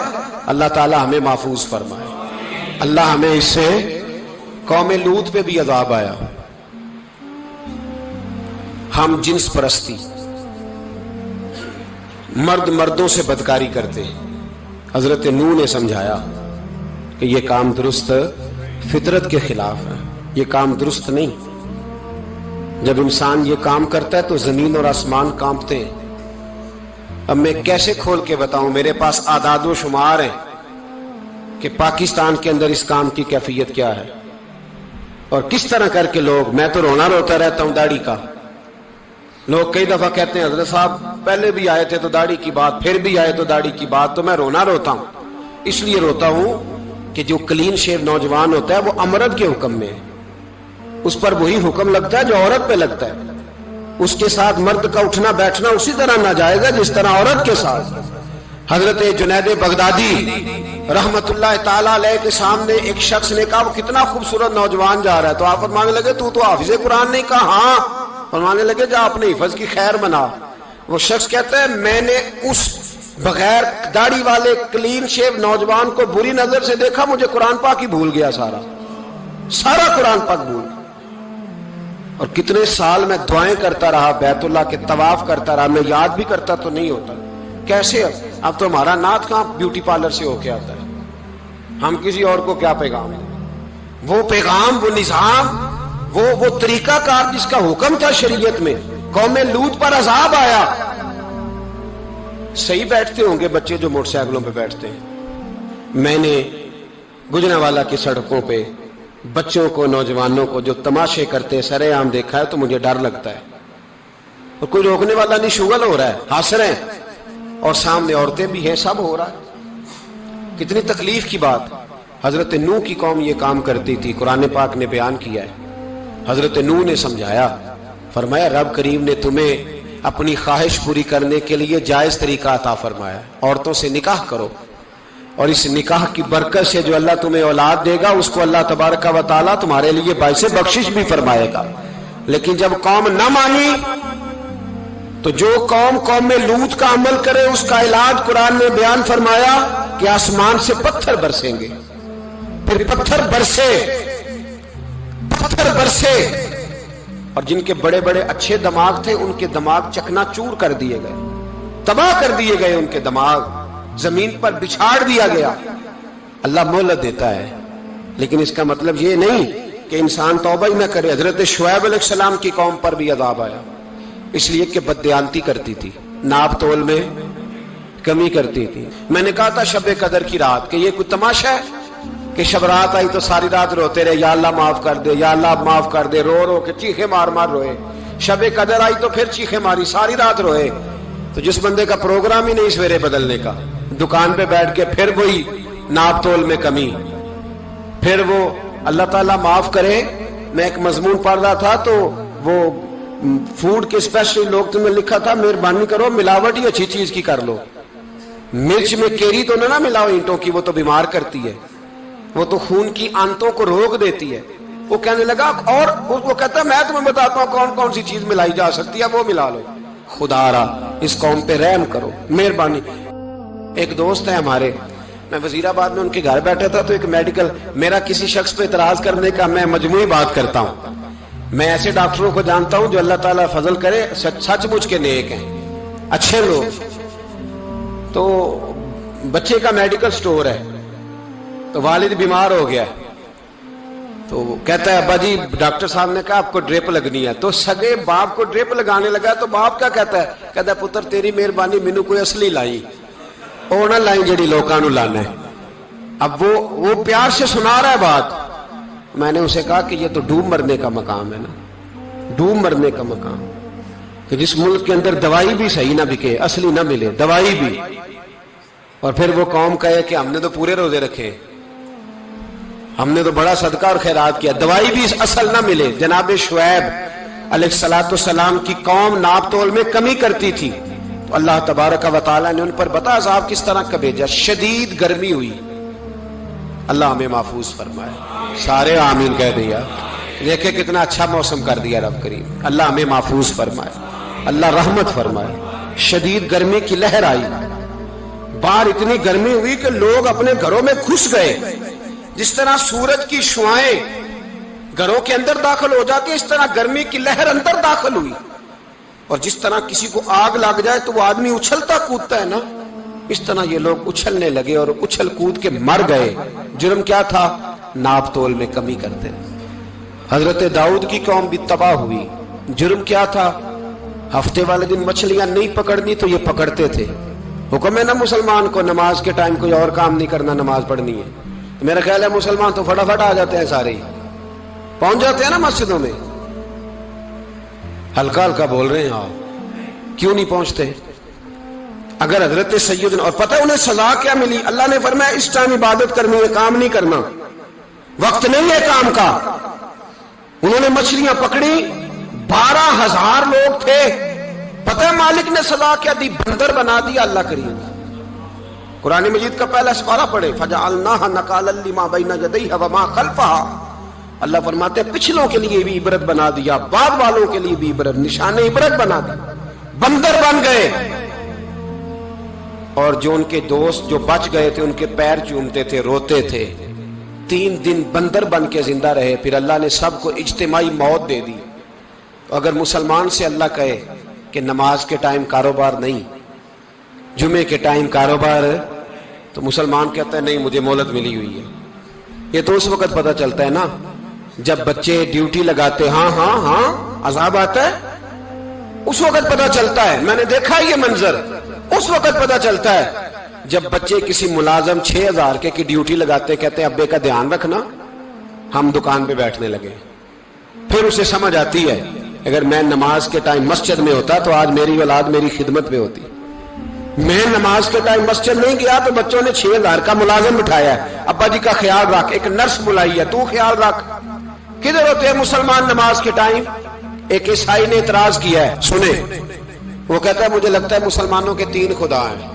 اللہ تعالی ہمیں محفوظ فرمائے. اللہ ہمیں اس سے، قوم لوط پہ بھی عذاب آیا. ہم جنس پرستی، مرد مردوں سے بدکاری کرتے ہیں. حضرت نوح نے سمجھایا کہ یہ کام درست فطرت کے خلاف ہے، یہ کام درست نہیں. جب انسان یہ کام کرتا ہے تو زمین اور آسمان کانپتے ہیں. اب میں کیسے کھول کے بتاؤں؟ میرے پاس اعداد و شمار ہیں کہ پاکستان کے اندر اس کام کی کیفیت کیا ہے اور کس طرح کر کے لوگ، میں تو رونا روتا رہتا ہوں داڑھی کا. لوگ کئی دفعہ کہتے ہیں حضرت صاحب پہلے بھی آئے تھے تو داڑھی کی بات، پھر بھی آئے تو داڑھی کی بات. تو میں رونا روتا ہوں، اس لیے روتا ہوں کہ جو کلین شیو نوجوان ہوتا ہے وہ امرد کے حکم میں ہے، اس پر وہی حکم لگتا ہے جو عورت پہ لگتا ہے. اس کے ساتھ مرد کا اٹھنا بیٹھنا اسی طرح ناجائز ہے جس طرح عورت کے ساتھ. حضرت جنید بغدادی رحمت اللہ تعالی علیہ کے سامنے ایک شخص نے کہا وہ کتنا خوبصورت نوجوان جا رہا ہے، تو آپ فرمانے لگے تو حافظ قرآن نہیں کہا؟ ہاں. فرمانے لگے جا اپنے حفظ کی خیر بنا. وہ شخص کہتا ہے میں نے اس بغیر داڑھی والے کلین شیو نوجوان کو بری نظر سے دیکھا، مجھے قرآن پاک ہی بھول گیا، سارا قرآن پاک بھول. اور کتنے سال میں دعائیں کرتا رہا، بیت اللہ کے طواف کرتا رہا، میں یاد بھی کرتا تو نہیں ہوتا. کیسے؟ اب تو ہمارا نعت کہاں بیوٹی پارلر سے ہو کے آتا ہے. ہم کسی اور کو کیا پیغام دیں؟ وہ پیغام، وہ نظام، وہ طریقہ کار جس کا حکم تھا شریعت میں. قوم لوط پر عذاب آیا. صحیح بیٹھتے ہوں گے بچے جو موٹر سائیکلوں پہ بیٹھتے ہیں. میں نے گجرانوالہ کی سڑکوں پہ بچوں کو نوجوانوں کو جو تماشے کرتے سرے عام دیکھا ہے تو مجھے ڈر لگتا ہے. اور کوئی روکنے والا نہیں, شغل ہو رہا ہے, ہنس رہے ہیں, اور سامنے عورتیں بھی ہیں, سب ہو رہا ہے. کتنی تکلیف کی بات. حضرت نوح کی قوم یہ کام کرتی تھی, قرآن پاک نے بیان کیا ہے. حضرت نوح نے سمجھایا, فرمایا رب کریم نے تمہیں اپنی خواہش پوری کرنے کے لیے جائز طریقہ عطا فرمایا, عورتوں سے نکاح کرو, اور اس نکاح کی برکت سے جو اللہ تمہیں اولاد دے گا اس کو اللہ تبارک و تعالیٰ تمہارے لیے باعث بخشش بھی فرمائے گا. لیکن جب قوم نہ مانی تو جو قوم میں لوط کا عمل کرے اس کا علاج قرآن نے بیان فرمایا کہ آسمان سے پتھر برسیں گے. پھر پتھر برسے, اور جن کے بڑے بڑے اچھے دماغ تھے ان کے دماغ چکنا چور کر دیے گئے, تباہ کر دیے گئے, ان کے دماغ زمین پر بچھاڑ دیا گیا. اللہ مہلت دیتا ہے, لیکن اس کا مطلب یہ نہیں کہ انسان توبہ ہی نہ کرے. حضرت شعیب علیہ السلام کی قوم پر بھی عذاب آیا, اس لیے کہ بددیانتی کرتی تھی, ناپ تول میں کمی کرتی تھی. میں نے کہا تھا شب قدر کی رات کہ یہ کوئی تماشا ہے کہ شب رات آئی تو ساری رات روتے رہے, یا اللہ معاف کر دے, یا اللہ معاف کر دے, رو رو کے چیخے مار مار روئے. شب قدر آئی تو پھر چیخے ماری, ساری رات روئے. تو جس بندے کا پروگرام ہی نہیں سویرے بدلنے کا, دکان پہ بیٹھ کے پھر وہی ناپ تول میں کمی, پھر وہ اللہ تعالیٰ معاف کرے. میں ایک مضمون پڑھ رہا تھا تو وہ فوڈ کے اسپیشل لوگ تمہیں لکھا تھا مہربانی کرو ملاوٹ ہی اچھی چیز کی کر لو, مرچ میں کیری تو نہ ملاؤ اینٹوں کی, وہ تو بیمار کرتی ہے, وہ تو خون کی آنتوں کو روک دیتی ہے. وہ کہنے لگا, اور وہ کہتا ہے میں تمہیں بتاتا ہوں کون کون سی چیز ملائی جا سکتی ہے, وہ ملا لو. خدا را اس قوم پہ رحم کرو, مہربانی. ایک دوست ہے ہمارے, میں وزیر آباد میں ان کے گھر بیٹھا تھا تو ایک میڈیکل, میرا کسی شخص پہ اعتراض کرنے کا میں مجموعی بات کرتا ہوں. میں ایسے ڈاکٹروں کو جانتا ہوں جو اللہ تعالیٰ فضل کرے سچ مچ کے نیک ہیں, اچھے لوگ. تو بچے کا میڈیکل سٹور ہے, تو والد بیمار ہو گیا, تو کہتا ہے ابا جی ڈاکٹر صاحب نے کہا آپ کو ڈرپ لگنی ہے. تو سگے باپ کو ڈرپ لگانے لگا تو باپ کیا کہتا ہے پتر تیری مہربانی مینو کوئی اصلی لائی, وہ نہ لائی جڑی لوکاں نو لانا ہے. اب وہ پیار سے سنا رہا ہے بات. میں نے اسے کہا کہ یہ تو ڈوب مرنے کا مقام ہے نا, ڈوب مرنے کا مقام, کہ جس ملک کے اندر دوائی بھی صحیح نہ بکے, اصلی نہ ملے دوائی بھی, اور پھر وہ قوم کہے کہ ہم نے تو پورے روزے رکھے, ہم نے تو بڑا صدقہ اور خیرات کیا, دوائی بھی اصل نہ ملے. جناب شعیب علیہ السلام کی قوم ناپ تول میں کمی کرتی تھی, تو اللہ تبارک و تعالیٰ نے ان پر بتا عذاب کس طرح کا بھیجا. شدید گرمی ہوئی, اللہ ہمیں محفوظ فرمائے. سارے آمین کہہ دیا. دیکھیں کتنا اچھا موسم کر دیا رب کریم, اللہ ہمیں محفوظ فرمائے, اللہ رحمت فرمائے. شدید گرمی کی لہر آئی, باہر اتنی گرمی ہوئی کہ لوگ اپنے گھروں میں گھس گئے. جس طرح سورج کی شعائیں گھروں کے اندر داخل ہو جاتی ہے, اس طرح گرمی کی لہر اندر داخل ہوئی. اور جس طرح کسی کو آگ لگ جائے تو وہ آدمی اچھلتا کودتا ہے نا, اس طرح یہ لوگ اچھلنے لگے اور اچھل کود کے مر گئے. جرم کیا تھا؟ ناپ تول میں کمی کرتے. حضرت داؤد کی قوم بھی تباہ ہوئی. جرم کیا تھا؟ ہفتے والے دن مچھلیاں نہیں پکڑنی تو یہ پکڑتے تھے. حکم ہے نا مسلمان کو نماز کے ٹائم کوئی اور کام نہیں کرنا, نماز پڑھنی ہے. میرا خیال ہے مسلمان تو فٹافٹ آ جاتے ہیں, سارے پہنچ جاتے ہیں نا مسجدوں میں. ہلکا ہلکا بول رہے ہیں آپ, کیوں نہیں پہنچتے؟ اگر حضرت سیدنا, اور پتہ انہیں سزا کیا ملی؟ اللہ نے فرمایا اس ٹائم عبادت کرنی ہے, کام نہیں کرنا, وقت نہیں ہے کام کا. انہوں نے مچھلیاں پکڑی, 12,000 لوگ تھے. پتہ ہے مالک نے سزا کیا دی؟ بندر بنا دیا. اللہ کریم قرآن مجید کا پہلا سپارہ پڑھے, فَجَعَلْنَاهَا نَكَالًا لِمَا بَيْنَ يَدَيْهَا وَمَا خَلْفَهَا. اللہ فرماتے ہیں پچھلوں کے لیے بھی عبرت بنا دیا, بعد والوں کے لیے بھی عبرت, نشان عبرت بنا دیا. بندر بن گئے, اور جو ان کے دوست جو بچ گئے تھے ان کے پیر چومتے تھے, روتے تھے. 3 دن بندر بن کے زندہ رہے. پھر اللہ نے سب کو اجتماعی موت دے دی. اگر مسلمان سے اللہ کہے کہ نماز کے ٹائم کاروبار نہیں, جمعے کے ٹائم کاروبار, تو مسلمان کہتا ہے نہیں مجھے مہلت ملی ہوئی ہے. یہ تو اس وقت پتہ چلتا ہے نا جب بچے ڈیوٹی لگاتے ہاں ہاں ہاں عذاب آتا ہے، اس وقت پتا چلتا ہے، میں نے دیکھا یہ منظر، اس وقت پتا چلتا ہے جب بچے کسی ملازم 6000 کی ڈیوٹی لگاتے، کہتے ہیں ابے کا دھیان رکھنا، ہم دکان پہ بیٹھنے لگے. پھر اسے سمجھ آتی ہے اگر میں نماز کے ٹائم مسجد میں ہوتا تو آج میری اولاد میری خدمت میں ہوتی. میں نماز کے ٹائم مسجد نہیں گیا تو بچوں نے 6000 کا ملازم بٹھایا ہے، ابا جی کا خیال رکھ، ایک نرس بلائی ہے، تو خیال رکھ. کدھر ہوتے ہیں مسلمان نماز کے ٹائم؟ ایک عیسائی نے اعتراض کیا ہے، سنے، وہ کہتا ہے مجھے لگتا ہے مسلمانوں کے 3 خدا ہیں.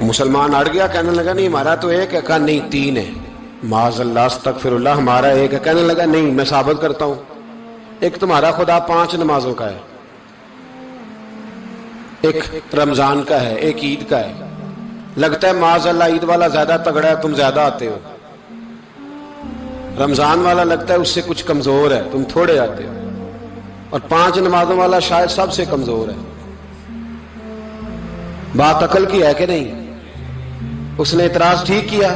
مسلمان اڑ گیا، کہنے لگا نہیں ہمارا تو ایک ہے. کہا نہیں 3 ہے. معاذ اللہ استغفر اللہ، ہمارا ایک ہے. کہنے لگا نہیں میں ثابت کرتا ہوں، ایک تمہارا خدا 5 نمازوں کا ہے، ایک رمضان کا ہے، ایک عید کا ہے. لگتا ہے معاذ اللہ عید والا زیادہ تگڑا ہے، تم زیادہ آتے ہو. رمضان والا لگتا ہے اس سے کچھ کمزور ہے، تم تھوڑے آتے ہو. اور 5 نمازوں والا شاید سب سے کمزور ہے. بات عقل کی ہے کہ نہیں؟ اس نے اعتراض ٹھیک کیا.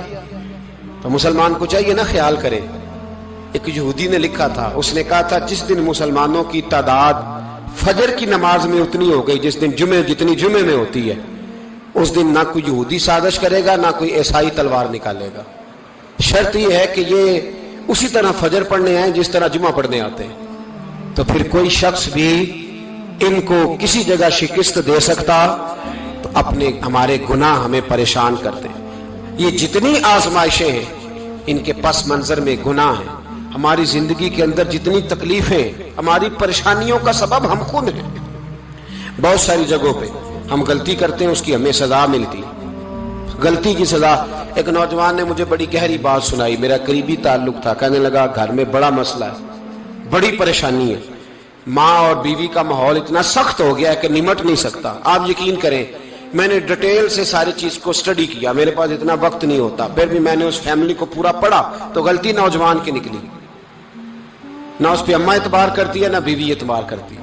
تو مسلمان کو چاہیے نا خیال کرے. ایک یہودی نے لکھا تھا، اس نے کہا تھا جس دن مسلمانوں کی تعداد فجر کی نماز میں اتنی ہو گئی جس دن جتنی جمعے میں ہوتی ہے، اس دن نہ کوئی یہودی سازش کرے گا نہ کوئی عیسائی تلوار نکالے گا. شرط یہ ہے کہ یہ اسی طرح فجر پڑھنے آئیں جس طرح جمعہ پڑھنے آتے ہیں. تو پھر کوئی شخص بھی ان کو کسی جگہ شکست دے سکتا تو ہمارے گناہ ہمیں پریشان کرتے ہیں. یہ جتنی آزمائشیں ہیں ان کے پس منظر میں گناہ ہیں. ہماری زندگی کے اندر جتنی تکلیفیں، ہماری پریشانیوں کا سبب ہم خود ہیں. بہت ساری جگہوں پہ ہم غلطی کرتے ہیں، اس کی ہمیں سزا ملتی ہے. غلطی کی سزا. ایک نوجوان نے مجھے بڑی گہری بات سنائی، میرا قریبی تعلق تھا. کہنے لگا گھر میں بڑا مسئلہ ہے، بڑی پریشانی ہے، ماں اور بیوی کا ماحول اتنا سخت ہو گیا ہے کہ نمٹ نہیں سکتا. آپ یقین کریں میں نے ڈیٹیل سے ساری چیز کو سٹڈی کیا، میرے پاس اتنا وقت نہیں ہوتا، پھر بھی میں نے اس فیملی کو پورا پڑھا تو غلطی نوجوان کی نکلی. نہ اس پہ اماں اعتبار کرتی ہے نہ بیوی اعتبار کرتی ہے.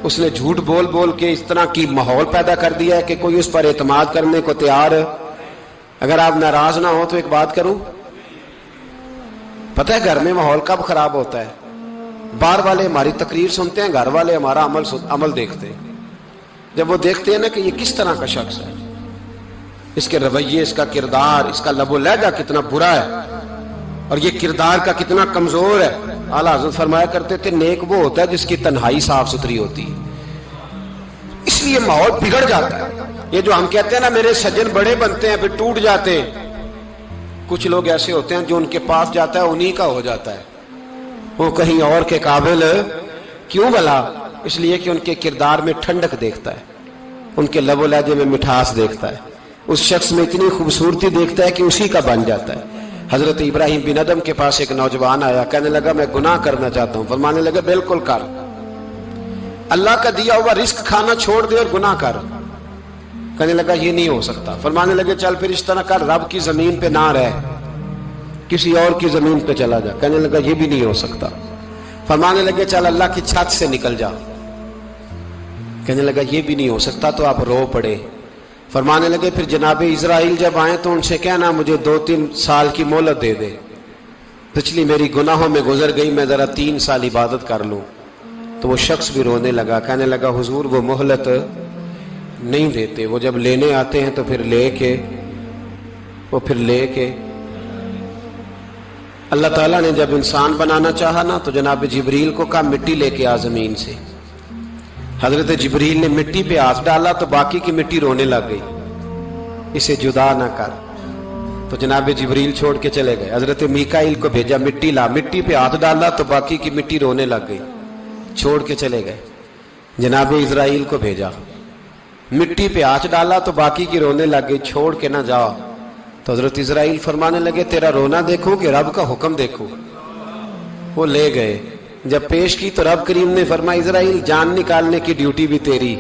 اس نے جھوٹ بول بول کے اس طرح کی ماحول پیدا کر دیا ہے کہ کوئی اس پر اعتماد کرنے کو تیار. اگر آپ ناراض نہ ہو تو ایک بات کروں، پتہ ہے گھر میں ماحول کب خراب ہوتا ہے؟ باہر والے ہماری تقریر سنتے ہیں، گھر والے ہمارا عمل دیکھتے ہیں. جب وہ دیکھتے ہیں نا کہ یہ کس طرح کا شخص ہے، اس کے رویے، اس کا کردار، اس کا لب و لہجہ کتنا برا ہے اور یہ کردار کا کتنا کمزور ہے. اعلیٰ حضرت فرمایا کرتے تھے نیک وہ ہوتا ہے جس کی تنہائی صاف ستھری ہوتی ہے. اس لیے ماحول بگڑ جاتا ہے. یہ جو ہم کہتے ہیں نا میرے سجن بڑے بنتے ہیں پھر ٹوٹ جاتے ہیں، کچھ لوگ ایسے ہوتے ہیں جو ان کے پاس جاتا ہے انہی کا ہو جاتا ہے. وہ کہیں اور کے قابل کیوں بھلا؟ اس لیے کہ ان کے کردار میں ٹھنڈک دیکھتا ہے، ان کے لب و لہجے میں مٹھاس دیکھتا ہے، اس شخص میں اتنی خوبصورتی دیکھتا ہے کہ اسی کا بن جاتا ہے. حضرت ابراہیم بن ادم کے پاس ایک نوجوان آیا، کہنے لگا میں گناہ کرنا چاہتا ہوں. فرمانے لگا بالکل کر، اللہ کا دیا ہوا رزق کھانا چھوڑ دے اور گناہ کر. کہنے لگا یہ نہیں ہو سکتا. فرمانے لگے چل پھر اس طرح کر، رب کی زمین پہ نہ رہ، کسی اور کی زمین پہ چلا جا. کہنے لگا یہ بھی نہیں ہو سکتا. فرمانے لگے چل اللہ کی چھت سے نکل جا. کہنے لگا یہ بھی نہیں ہو سکتا. تو آپ رو پڑے. فرمانے لگے پھر جناب اسرائیل جب آئیں تو ان سے کہنا مجھے 2-3 سال کی مہلت دے دے، پچھلی میری گناہوں میں گزر گئی، میں ذرا 3 سال عبادت کر لوں. تو وہ شخص بھی رونے لگا. کہنے لگا حضور وہ مہلت نہیں دیتے، وہ جب لینے آتے ہیں تو پھر لے کے اللہ تعالیٰ نے جب انسان بنانا چاہا نا تو جناب جبریل کو کہا مٹی لے کے آ زمین سے. حضرت جبریل نے مٹی پہ ہاتھ ڈالا تو باقی کی مٹی رونے لگ گئی، اسے جدا نہ کر. تو جناب جبریل چھوڑ کے چلے گئے. حضرت میکائیل کو بھیجا مٹی لا، مٹی پہ ہاتھ ڈالا تو باقی کی مٹی رونے لگ گئی، چھوڑ کے چلے گئے. جناب اسرائیل کو بھیجا، مٹی پہ ہاتھ ڈالا تو باقی کی رونے لگ گئی، چھوڑ کے نہ جاؤ. تو حضرت اسرائیل فرمانے لگے تیرا رونا دیکھوں کہ رب کا حکم دیکھوں. وہ لے گئے. جب پیش کی تو رب کریم نے فرمایا اسرائیل جان نکالنے کی ڈیوٹی بھی تیری،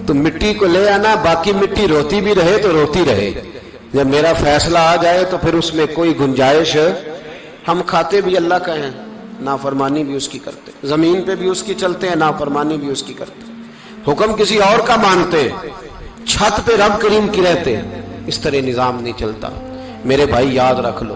تو مٹی کو لے آنا، باقی مٹی روتی بھی رہے تو روتی رہے. جب میرا فیصلہ آ جائے تو پھر اس میں کوئی گنجائش، ہم کھاتے بھی اللہ کا ہیں، نافرمانی بھی اس کی کرتے، زمین پہ بھی اس کی چلتے ہیں، نافرمانی بھی اس کی کرتے، حکم کسی اور کا مانتے، چھت پہ رب کریم کی رہتے. اس طرح نظام نہیں چلتا. میرے بھائی یاد رکھ لو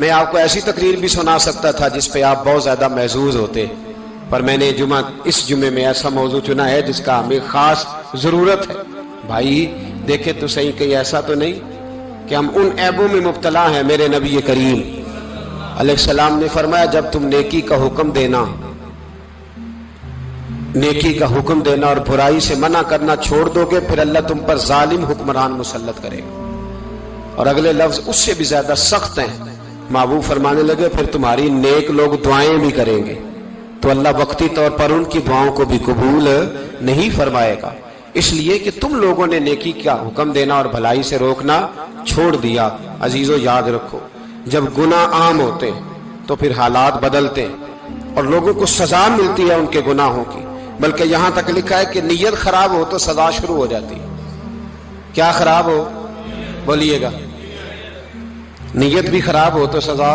میں آپ کو ایسی تقریر بھی سنا سکتا تھا جس پہ آپ بہت زیادہ محظوظ ہوتے، پر میں نے اس جمعے میں ایسا موضوع چنا ہے جس کا ہمیں خاص ضرورت ہے۔ بھائی دیکھے تو صحیح، کہیں ایسا تو نہیں کہ ہم ان عیبوں میں مبتلا ہیں۔ میرے نبی کریم علیہ السلام نے فرمایا جب تم نیکی کا حکم دینا اور برائی سے منع کرنا چھوڑ دو گے، پھر اللہ تم پر ظالم حکمران مسلط کرے گا۔ اور اگلے لفظ اس سے بھی زیادہ سخت ہیں۔ محبوب فرمانے لگے پھر تمہاری نیک لوگ دعائیں بھی کریں گے تو اللہ وقتی طور پر ان کی دعاؤں کو بھی قبول نہیں فرمائے گا، اس لیے کہ تم لوگوں نے نیکی کا حکم دینا اور بھلائی سے روکنا چھوڑ دیا۔ عزیزو یاد رکھو، جب گناہ عام ہوتے تو پھر حالات بدلتے اور لوگوں کو سزا ملتی ہے ان کے گناہوں کی، بلکہ یہاں تک لکھا ہے کہ نیت خراب ہو تو سزا شروع ہو جاتی ہے۔ کیا خراب ہو؟ بولیے گا۔ نیت بھی خراب ہو تو سزا۔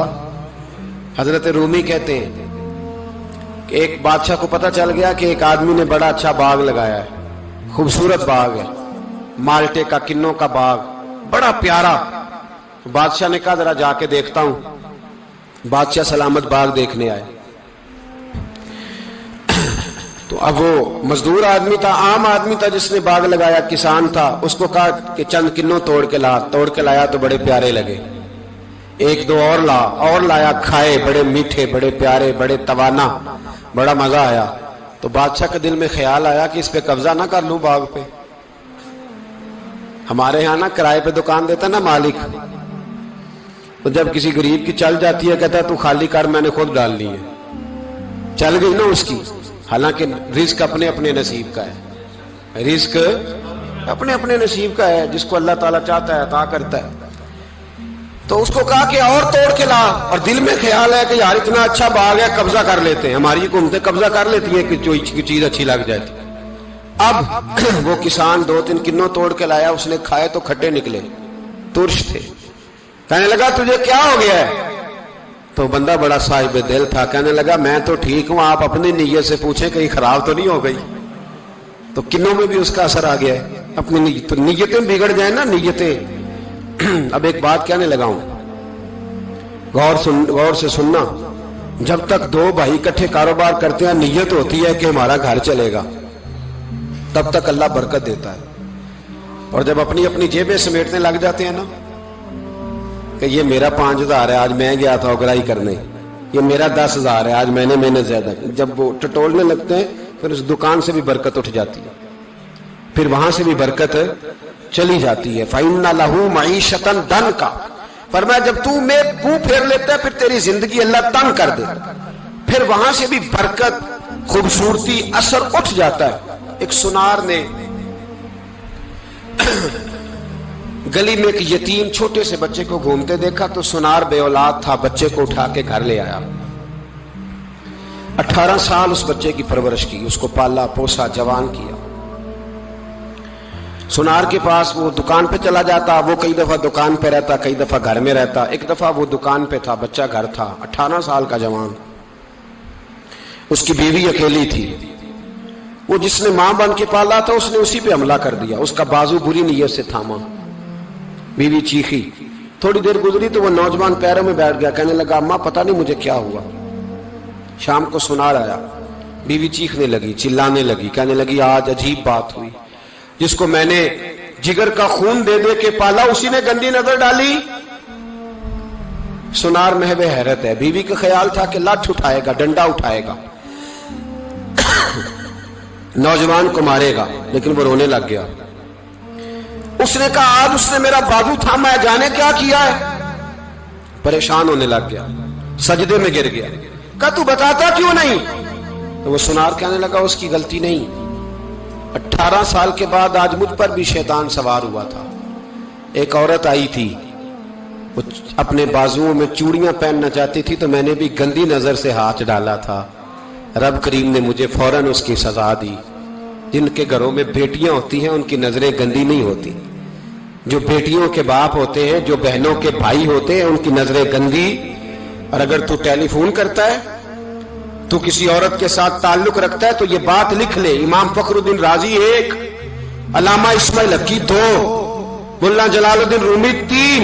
حضرت رومی کہتے ہیں کہ ایک بادشاہ کو پتہ چل گیا کہ ایک آدمی نے بڑا اچھا باغ لگایا ہے، خوبصورت باغ ہے، مالٹے کا، کنوں کا باغ، بڑا پیارا۔ بادشاہ نے کہا ذرا جا کے دیکھتا ہوں۔ بادشاہ سلامت باغ دیکھنے آئے تو اب وہ مزدور آدمی تھا، عام آدمی تھا جس نے باغ لگایا، کسان تھا، اس کو کہا کہ چند کنوں توڑ کے لایا تو بڑے پیارے لگے۔ ایک دو اور لایا، کھائے، بڑے میٹھے، بڑے پیارے، بڑے توانا، بڑا مزہ آیا۔ تو بادشاہ کے دل میں خیال آیا کہ اس پہ قبضہ نہ کر لوں باغ پہ۔ ہمارے یہاں نا کرائے پہ دکان دیتا نا مالک، تو جب کسی غریب کی چل جاتی ہے کہتا ہے تو خالی کر، میں نے خود ڈال لی ہے، چل گئی نا اس کی۔ حالانکہ رزق اپنے اپنے نصیب کا ہے، رزق اپنے اپنے نصیب کا ہے، جس کو اللہ تعالیٰ چاہتا ہے عطا کرتا ہے۔ تو اس کو کہا کہ اور توڑ کے لا، اور دل میں خیال ہے کہ یار اتنا اچھا باغ ہے، قبضہ کر لیتے ہیں۔ ہماری حکومتیں قبضہ کر لیتی ہیں کہ کوئی چیز اچھی لگ جاتی۔ اب وہ کسان 2-3 کنوں توڑ کے لایا، اس نے کھائے تو کھٹے نکلے، ترش تھے۔ کہنے لگا تجھے کیا ہو گیا ہے؟ تو بندہ بڑا صاحب دل تھا، کہنے لگا میں تو ٹھیک ہوں، آپ اپنی نیت سے پوچھیں کہیں خراب تو نہیں ہو گئی۔ تو کنوں میں بھی اس کا اثر آ گیا ہے، اپنی نیت، تو نیتیں بگڑ جائیں نا، نیتیں۔ اب ایک بات کہنے لگا ہوں، غور سے سننا۔ جب تک دو بھائی اکٹھے کاروبار کرتے ہیں، نیت ہوتی ہے کہ ہمارا گھر چلے گا، تب تک اللہ برکت دیتا ہے۔ اور جب اپنی اپنی جیبیں سمیٹنے لگ جاتے ہیں نا کہ یہ میرا 5000 ہے، آج میں گیا تھا اگرائی کرنے، یہ میرا 10,000 ہے، آج میں نے محنت زیادہ کی، جب وہ ٹٹولنے لگتے ہیں پھر اس دکان سے بھی برکت اٹھ جاتی ہے، پھر وہاں سے بھی برکت چلی جاتی ہے۔ فَإِنَّ لَهُ مَعِيشَةً ضَنْكَ، فرمایا جب تو میں منہ پھیر لیتا ہے پھر تیری زندگی اللہ تنگ کر دے، پھر وہاں سے بھی برکت، خوبصورتی، اثر اٹھ جاتا ہے۔ ایک سنار نے گلی میں ایک یتیم چھوٹے سے بچے کو گھومتے دیکھا تو سنار بے اولاد تھا، بچے کو اٹھا کے گھر لے آیا۔ 18 سال اس بچے کی پرورش کی، اس کو پالا پوسا، جوان کیا۔ سنار کے پاس وہ دکان پہ چلا جاتا، وہ کئی دفعہ دکان پہ رہتا، کئی دفعہ گھر میں رہتا۔ ایک دفعہ وہ دکان پہ تھا، بچہ گھر تھا، 18 سال کا جوان، اس کی بیوی اکیلی تھی۔ وہ جس نے ماں بن کے پالا تھا اس نے اسی پہ حملہ کر دیا، اس کا بازو بری نیت سے تھاما، بیوی چیخی۔ تھوڑی دیر گزری تو وہ نوجوان پیروں میں بیٹھ گیا، کہنے لگا اماں پتہ نہیں مجھے کیا ہوا۔ شام کو سنار آیا، بیوی چیخنے لگی، چلانے لگی، کہنے لگی آج عجیب بات ہوئی، جس کو میں نے جگر کا خون دے دے کے پالا اسی نے گندی نظر ڈالی۔ سنار محو حیرت ہے، بیوی کا خیال تھا کہ لٹھ اٹھائے گا، ڈنڈا اٹھائے گا، نوجوان کو مارے گا، لیکن وہ رونے لگ گیا۔ اس نے کہا آج اس نے میرا بازو تھاما ہے، جانے کیا کیا ہے؟ پریشان ہونے لگ گیا، سجدے میں گر گیا، کہا تو بتاتا کیوں نہیں؟ تو وہ سنار کہنے لگا اس کی غلطی نہیں، 18 سال کے بعد آج مجھ پر بھی شیطان سوار ہوا تھا۔ ایک عورت آئی تھی، وہ اپنے بازوؤں میں چوڑیاں پہننا چاہتی تھی تو میں نے بھی گندی نظر سے ہاتھ ڈالا تھا، رب کریم نے مجھے فوراً اس کی سزا دی۔ جن کے گھروں میں بیٹیاں ہوتی ہیں ان کی نظریں گندی نہیں ہوتی، جو بیٹیوں کے باپ ہوتے ہیں، جو بہنوں کے بھائی ہوتے ہیں، ان کی نظریں گندی۔ اور اگر تو ٹیلی فون کرتا ہے، تو کسی عورت کے ساتھ تعلق رکھتا ہے تو یہ بات لکھ لے، امام فخر الدین رازی 1، علامہ اسماعیل حقی 2، ملا جلال الدین رومی 3،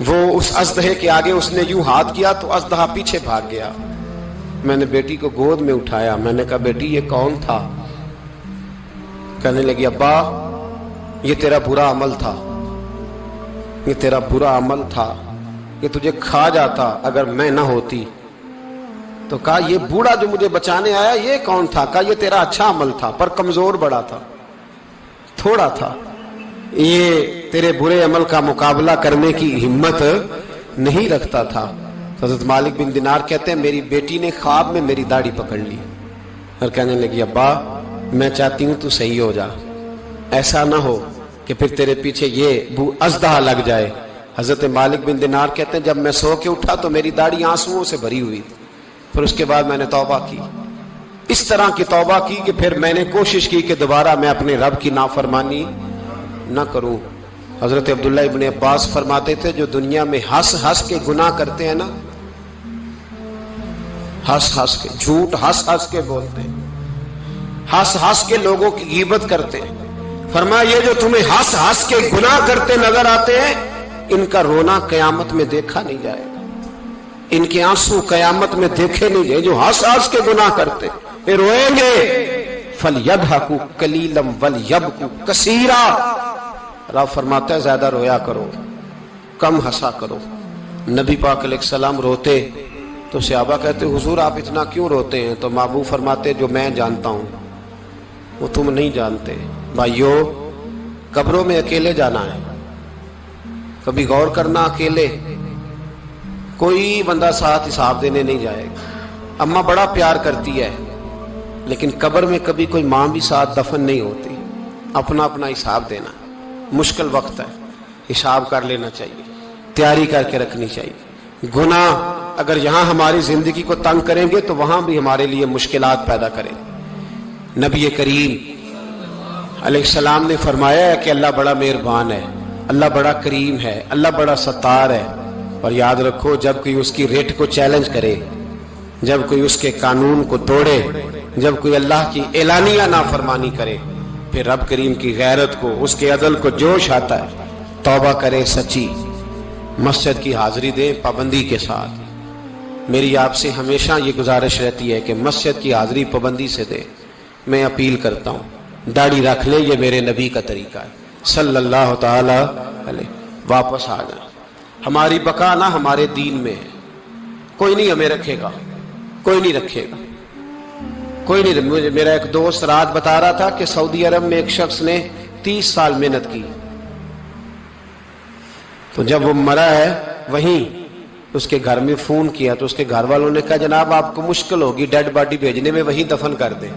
وہ اس اژدہے کے آگے اس نے یوں ہاتھ کیا تو اژدہا پیچھے بھاگ گیا. میں نے بیٹی کو گود میں اٹھایا, میں نے کہا بیٹی یہ کون تھا؟ کہنے لگی ابا یہ تیرا برا عمل تھا, یہ تیرا برا عمل تھا, یہ تجھے کھا جاتا اگر میں نہ ہوتی. تو کہا یہ بوڑھا جو مجھے بچانے آیا یہ کون تھا؟ کہا یہ تیرا اچھا عمل تھا پر کمزور بڑا تھا, تھوڑا تھا, یہ تیرے برے عمل کا مقابلہ کرنے کی ہمت نہیں رکھتا تھا. حضرت مالک بن دینار کہتے ہیں میری بیٹی نے خواب میں میری داڑھی پکڑ لی اور کہنے لگی ابا میں چاہتی ہوں تو صحیح ہو جا, ایسا نہ ہو کہ پھر تیرے پیچھے یہ اژدہا لگ جائے. حضرت مالک بن دینار کہتے ہیں جب میں سو کے اٹھا تو میری داڑھی آنسوؤں سے بھری ہوئی, پھر اس کے بعد میں نے توبہ کی, اس طرح کی توبہ کی کہ پھر میں نے کوشش کی کہ دوبارہ میں اپنے رب کی نافرمانی نہ کروں. حضرت عبداللہ ابن عباس فرماتے تھے جو دنیا میں ہنس ہنس کے گناہ کرتے ہیں نا, ہنس ہنس کے جھوٹ ہنس ہنس کے بولتے ہیں, ہنس ہنس کے لوگوں کی غیبت کرتے ہیں, فرمایا یہ جو تمہیں ہنس ہنس کے گناہ کرتے نظر آتے ہیں ان کا رونا قیامت میں دیکھا نہیں جائے گا, ان کے آنسو قیامت میں دیکھے نہیں جائے. جو ہنس ہنس کے گناہ کرتے یہ روئیں گے. فَلْيَضْحَكُوا قَلِيلًا وَلْيَبْكُوا كَثِيرًا, رب فرماتا ہے زیادہ رویا کرو کم ہنسا کرو. نبی پاک علیہ السلام روتے تو صحابہ کہتے حضور آپ اتنا کیوں روتے ہیں؟ تو محبوب فرماتے جو میں جانتا ہوں وہ تم نہیں جانتے. بھائیو قبروں میں اکیلے جانا ہے, کبھی غور کرنا اکیلے, کوئی بندہ ساتھ حساب دینے نہیں جائے گا. اماں بڑا پیار کرتی ہے لیکن قبر میں کبھی کوئی ماں بھی ساتھ دفن نہیں ہوتی. اپنا اپنا حساب دینا, مشکل وقت ہے, حساب کر لینا چاہیے, تیاری کر کے رکھنی چاہیے. گناہ اگر یہاں ہماری زندگی کو تنگ کریں گے تو وہاں بھی ہمارے لیے مشکلات پیدا کریں گے. نبی کریم علیہ السلام نے فرمایا ہے کہ اللہ بڑا مہربان ہے, اللہ بڑا کریم ہے, اللہ بڑا ستار ہے. اور یاد رکھو جب کوئی اس کی ریٹ کو چیلنج کرے, جب کوئی اس کے قانون کو توڑے, جب کوئی اللہ کی اعلانیہ نافرمانی کرے, پھر رب کریم کی غیرت کو اس کے عدل کو جوش آتا ہے. توبہ کرے سچی, مسجد کی حاضری دیں پابندی کے ساتھ. میری آپ سے ہمیشہ یہ گزارش رہتی ہے کہ مسجد کی حاضری پابندی سے دیں. میں اپیل کرتا ہوں داڑھی رکھ لیں, یہ میرے نبی کا طریقہ ہے صلی اللہ تعالی علیہ. واپس آ جائیں, ہماری بقا نہ ہمارے دین میں ہے. کوئی نہیں ہمیں رکھے گا, کوئی نہیں رکھے گا, کوئی نہیں. میرا ایک دوست رات بتا رہا تھا کہ سعودی عرب میں ایک شخص نے 30 سال محنت کی, تو جب وہ مرا ہے وہیں اس کے گھر میں فون کیا تو اس کے گھر والوں نے کہا جناب آپ کو مشکل ہوگی ڈیڈ باڈی بھیجنے میں, وہیں دفن کر دیں.